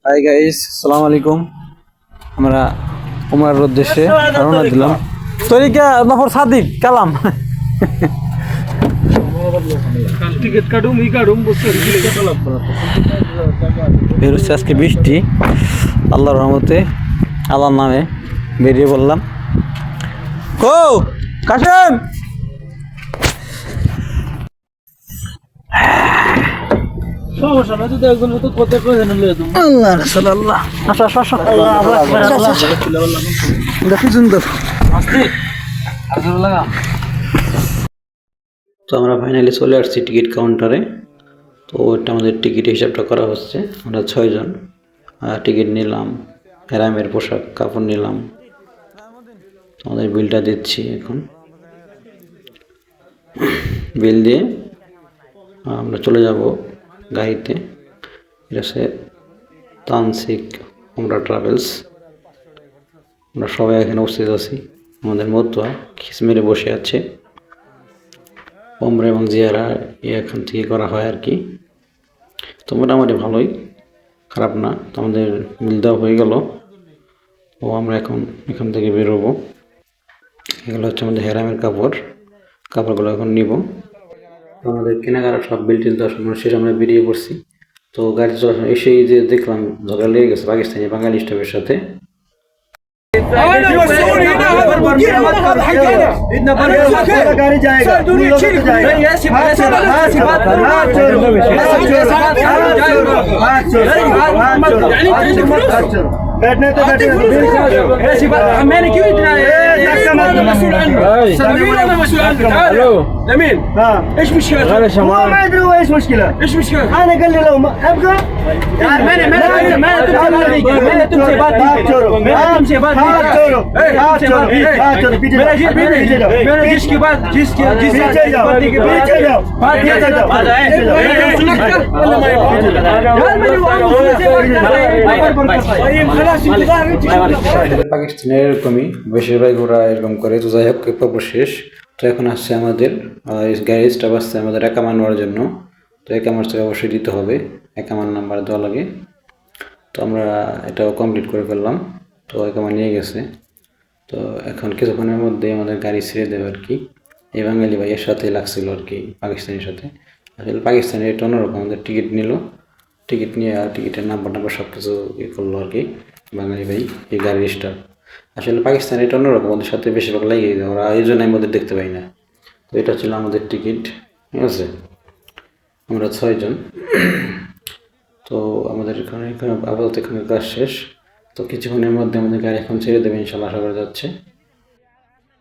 Hi guys, আসসালামু আলাইকুম। আমরা উমরার উদ্দেশ্যে রওনা দিলাম। তরিকা নফর সাদিক কালাম টিকিট কাটুম বসে বের হচ্ছে আজকে বৃষ্টি। আল্লাহর রহমতে আল্লাহর নামে বেরিয়ে পড়লাম। কো কাশেম সমস্যা না যদি একজন মতো কথা কয়ে নিলে আল্লাহ রাসূলুল্লাহ আসো আসো আসো দেখি সুন্দর আস্তে আসলে লাগা। তো আমরা ফাইনালি চলে আসছি টিকিট কাউন্টারে। তো ওইটা আমাদের টিকিট হিসাবটা করা হচ্ছে। আমরা 6 জন টিকিট নিলাম, হেরামের পোশাক কাপড় নিলাম। আমাদের বিলটা দিচ্ছি এখন। বিল দিয়ে আমরা চলে যাব গাড়িতে। এটা হচ্ছে তানসিক উমরা ট্রাভেলস। আমরা সবাই এখানে উপস্থিত আছি। আমাদের মধ্যে খিস মেরে বসে আছে। উমরা এবং জিয়ারা এখান থেকে করা হয় আর কি। তো মোটামুটি ভালোই, খারাপ না। তো আমাদের বিল দেওয়া হয়ে গেল। ও আমরা এখন এখান থেকে বেরোবো। এগুলো হচ্ছে আমাদের হেরামের কাপড়গুলো এখন নিব। আমাদের কেনাকাটা সব বিল টিল দেওয়ার সময় শেষ, আমরা বেরিয়ে পড়ছি। তো গাড়ি চলার এসেই যে দেখলাম ঝগড়া লেগে গেছে পাকিস্তানি বাঙালি স্টাফের সাথে। गाड़ी जाएगा बैठने तो मैंने क्यों इतना जमीन ايش مشكلة؟ ما ادري هو ايش مشكلة؟ ايش مشكلة؟ انا قال لي لو ابقى यार मैंने तुमसे बात की मैंने जिसकी बात পাকিস্তানের এরকমই বেশিরভাগ ওরা এরকম করে। তো যাই হোক পর্ব শেষ। তো এখন আসছে আমাদের গাড়ির স্টাফ আসছে আমাদের একামা নেওয়ার জন্য। তো একামার থেকে অবশ্যই দিতে হবে, একামার নাম্বার দেওয়া লাগে। তো আমরা এটাও কমপ্লিট করে ফেললাম। তো একামা নিয়ে গেছে। তো এখন কিছুক্ষণের মধ্যে আমাদের গাড়ি ছেড়ে দেবে আর কি। এই বাঙালি ভাইয়ের সাথে লাগছিল আর কি, পাকিস্তানের সাথে। আসলে পাকিস্তানের এটা অন্যরকম, আমাদের টিকিট নিল, টিকিট নিয়ে আর টিকিটের নাম্বার সব কিছু ইয়ে করলো আর কি বাঙালি ভাই, এই গাড়ির স্টাফ। আসলে পাকিস্তানের এটা অন্যরকম, ওদের সাথে বেশিরভাগ লাগিয়ে দেয় ওরা, এই জন্য আমি ওদের দেখতে পাই না। তো এটা ছিল আমাদের টিকিট, ঠিক আছে। আমরা 6 জন। তো আমাদের এখানে আপাতত এখানে কাজ শেষ। তো কিছুক্ষণের মধ্যে আমাদের গাড়ি এখন ছেড়ে দেবে ইনশাল্লাহ, আশা করা যাচ্ছে।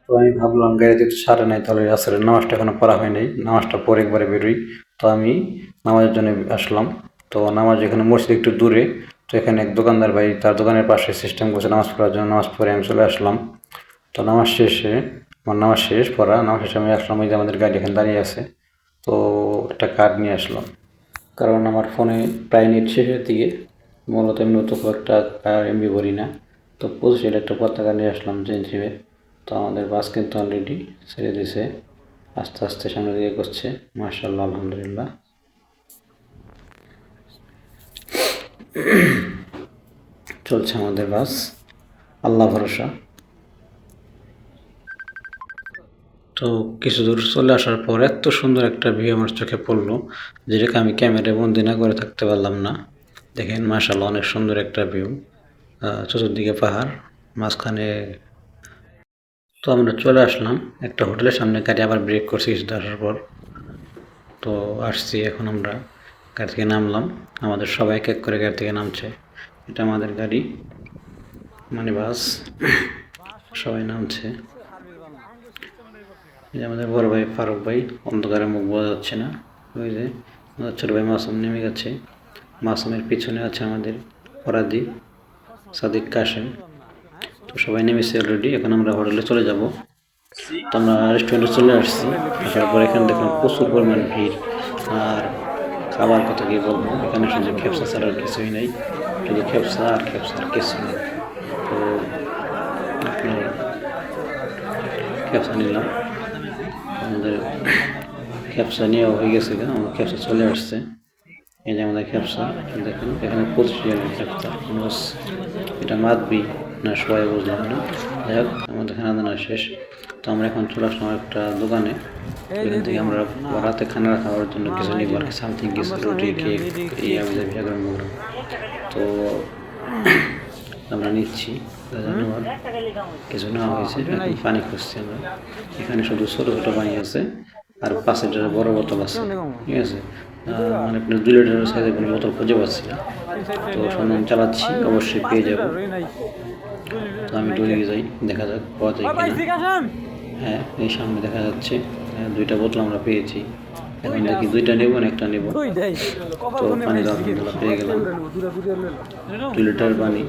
তো আমি ভাবলাম গাড়িতে একটু সারে নাই, তাহলে আসরের নামাজটা এখনো পড়া হয় নাই, নামাজটা পরে একবারে বেরোই। তো আমি নামাজের জন্য আসলাম। তো নামাজ এখানে মসজিদ একটু দূরে। তো এখানে এক দোকানদার ভাই তার দোকানের পাশে সিস্টেম করছে নামাজ পড়ার জন্য। নামাজ পড়ে আমি চলে আসলাম। তো নামাজ শেষে আমার নামাজ শেষ পড়া, নামাজ শেষে আমি আসলাম। ওই যে আমাদের গাড়ি এখানে দাঁড়িয়ে আছে। তো একটা কার্ড নিয়ে আসলাম, কারণ আমার ফোনে প্রায় নেট শেষের দিকে, মূলত এমনি তো খুব একটা এমবি ভরি না। তো 25 একটা পতাকা নিয়ে আসলাম জেনজিবে। তো আমাদের বাস কিন্তু অলরেডি ছেড়ে দিয়েছে, আস্তে আস্তে সামনের দিকে করছে। মাশাআল্লাহ, আলহামদুলিল্লাহ। চলছে আমাদের বাস, আল্লাহ ভরসা। তো কিছু দূর চলে আসার পর এত সুন্দর একটা ভিউ আমার চোখে পড়লো, যেটাকে আমি ক্যামেরায় বন্দি না করে থাকতে পারলাম না। দেখেন মাশাআল্লাহ, অনেক সুন্দর একটা ভিউ, চতুর্দিকে পাহাড়, মাঝখানে। তো আমরা চলে আসলাম একটা হোটেলের সামনে, গাড়ি আবার ব্রেক করছি কিছু আসার পর। তো আসছি এখন, আমরা গাড়ি থেকে নামলাম। আমাদের সবাই এক এক করে গাড়ি থেকে নামছে। এটা আমাদের গাড়ি, মানে বাস। সবাই নামছে। এই যে আমাদের বড় ভাই ফারুক ভাই, অন্ধকারে মুখ বোঝা যাচ্ছে না। ওই যে আমাদের ছোট ভাই মাসুম নেমে গেছে। মাসুমের পিছনে আছে আমাদের ফরাদি, সাদিক, কাশেম। তো সবাই নেমেছে অলরেডি। এখন আমরা হোটেলে চলে যাব। তো আমরা রেস্টুরেন্টে চলে আসছি। আসার পর এখানে দেখলাম প্রচুর পরিমাণ ভিড়। আর খাবার কথা কি বলবো, এখানে শুধু খেপসা ছাড়া আর কিছুই নেই, শুধু খেপসা আর কিছু নেই। তো আপনার খেপসা নিলাম, আমাদের খেপসা নেওয়া হয়ে গেছে, আমার খেপসা চলে আসছে। এই যে আমাদের খেপসা দেখেন, এখানে 25 জনের খেপসা। এটা মাতবি না সবাই বুঝলাম না। যাই হোক, আমাদের খানা দানা শেষ। তো আমরা এখন চলে আসলাম একটা দোকানে। এখান থেকে আমরা রাতে খানা খাওয়ার জন্য কিছু নিব আর সামথিং কিছু রুটি, কেক, এই আমাদের ভিসাগরম। তো আমরা নিচ্ছি ধন্যবাদ। কিছু নেওয়া হয়েছে, এখন পানি খুঁজছি আমরা। এখানে শুধু ছোটো ছোটো পানি আছে আর 5 লিটারের বড় বোতল আছে, ঠিক আছে। মানে আপনার 2 লিটারের সাইজের কোনো বোতল খুঁজে পাচ্ছি না। তো সন্ধান চালাচ্ছি, অবশ্যই পেয়ে যাবো। তো আমি ডরে যাই, দেখা যাক পাওয়া যায় কিনা। হ্যাঁ, এই সামনে দেখা যাচ্ছে 2টা বোতল আমরা পেয়েছি। এখন আর কি 2টা নেবো না একটা নেবো। তো পানি আলহামদুলিল্লাহ পেয়ে গেলাম। 2 লিটার পানি,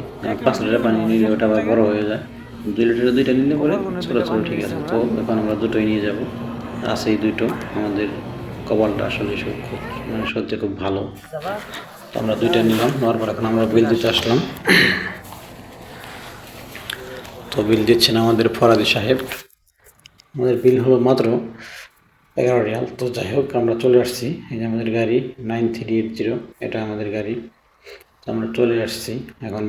5 লিটার পানি নিলে ওটা আবার বড় হয়ে যায়। 2 লিটারে 2টা নিলে পরে ছোটো ছোটো ঠিক আছে। তো এখন আমরা 2টোই নিয়ে যাবো। আছে এই 2টো। আমাদের কপালটা আসলে খুব মানে সত্যি খুব ভালো। তো আমরা 2টা নিলাম, নেওয়ার পর এখন আমরা বিল দিতে আসলাম। তো বিল দিচ্ছেন আমাদের ফরাদি সাহেব। আমাদের বিল হলো মাত্র 11 রিয়াল। তো যাই হোক, আমরা চলে আসছি। এই যে আমাদের গাড়ি 9380, এটা আমাদের গাড়ি। তো আমরা চলে আসছি, এখন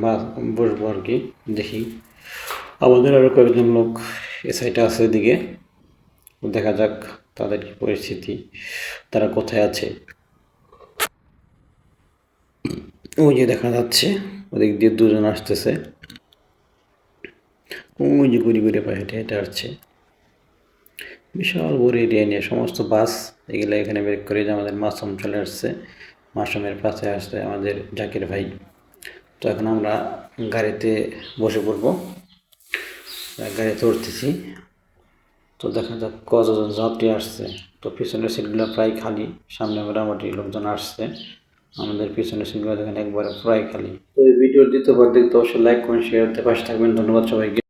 বসবো আর কি। দেখি আমাদের আরও কয়েকজন লোক এ সাইডে আছে এদিকে, দেখা যাক তাদের কি পরিস্থিতি, তারা কোথায় আছে। ওই যে দেখা যাচ্ছে ওদিক দিয়ে 2জন আসতেছে, ওই যে ঘুরি ঘুরে পায়ে হেঁটে হেঁটে আসছে। বিশাল বড় এরিয়া নিয়ে সমস্ত বাস এগুলো এখানে বের করে। যে আমাদের মাসুম চলে আসছে, মাসুমের পাশে আসছে আমাদের জাকির ভাই। তো এখন আমরা গাড়িতে বসে পড়বো, গাড়িতে উঠতেছি। তো দেখা যাক কতজন যাত্রী আসছে। তো পিছনের সিটগুলো প্রায় খালি, সামনে মোটামুটি লোকজন আসছে। আমাদের পিছনের সিটগুলো দেখেন একবারে প্রায় খালি। তো এই ভিডিওর দ্বিতীয়বার দেখতে অবশ্যই লাইক কমেন্ট শেয়ার করতে পাশে থাকবেন। ধন্যবাদ সবাইকে।